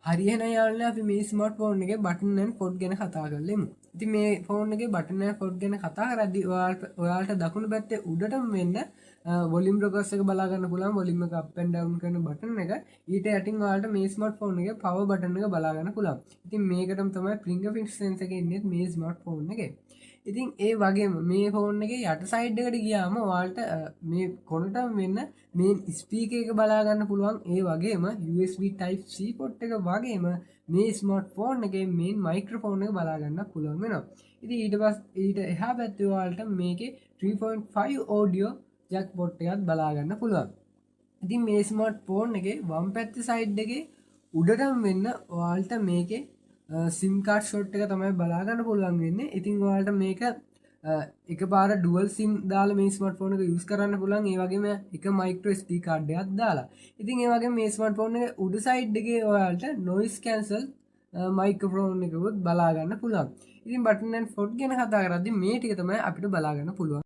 හරියන යාළුවනේ අපි මේ ස්මාර්ට් ෆෝන් එකේ බටන් ඇන්ඩ් ෆොට් ගැන කතා කරලෙමු. ඉතින් මේ ෆෝන් එකේ බටන් ඇන්ඩ් ෆොට් ගැන කතා කරද්දී ඔයාලට දකුණු පැත්තේ උඩටම වෙන්න වොලියුම් රෙගුලර්ස් එක බලා ගන්න පුළුවන්. වොලියුම් එක අප් ඇන්ඩ් ඩවුන් කරන බටන් එක. ඊට යටින් ඔයාලට මේ ස්මාර්ට් ෆෝන් එකේ පවර් බටන් එක බලා ගන්න පුළුවන්. ඉතින් මේකටම තමයි ෆින්ගර්ප්‍රින්ට් සෙන්සර් එක ඉන්නේ මේ ස්මාර්ට් ෆෝන් එකේ. ඉතින් ඒ වගේම මේ ෆෝන් එකේ යට සයිඩ් එකට ගියාම ඔයාලට මේ කොනටම වෙන්න මේ ස්පීකර් එක බලා ගන්න පුළුවන්. ඒ වගේම USB type C port එක වගේම මේ ස්මාර්ට් ෆෝන් එකේ මේන් මයික්‍රොෆෝන් එක බලා ගන්න පුළුවන් වෙනවා. ඉතින් ඊට එහා පැත්තේ ඔයාලට මේකේ 3.5 audio jack port එකත් බලා ගන්න පුළුවන්. ඉතින් මේ ස්මාර්ට් ෆෝන් එකේ වම් පැත්තේ සයිඩ් එකේ උඩටම වෙන්න ඔයාලට මේකේ සිම් කාඩ් ෂොට් එක තමයි බලා ගන්න පුළුවන් වෙන්නේ. ඉතින් ඔයාලට මේක එකපාර ඩුවල් සිම් දාලා මේ ස්මාර්ට් ෆෝන් එක යූස් කරන්න පුළුවන්. ඒ වගේම එක මයික්‍රෝ SD කාඩ් එකක් දාලා. ඉතින් ඒ වගේම මේ ස්මාර්ට් ෆෝන් එකේ උඩ සයිඩ් එකේ ඔයාලට noise cancel මයික්‍රොෆෝන් එකකුත් බලා ගන්න පුළුවන්. ඉතින් බටන් ඇන්ඩ් ෆොට් ගැන කතා කරද්දී මේ ටික තමයි අපිට බලා ගන්න පුළුවන්.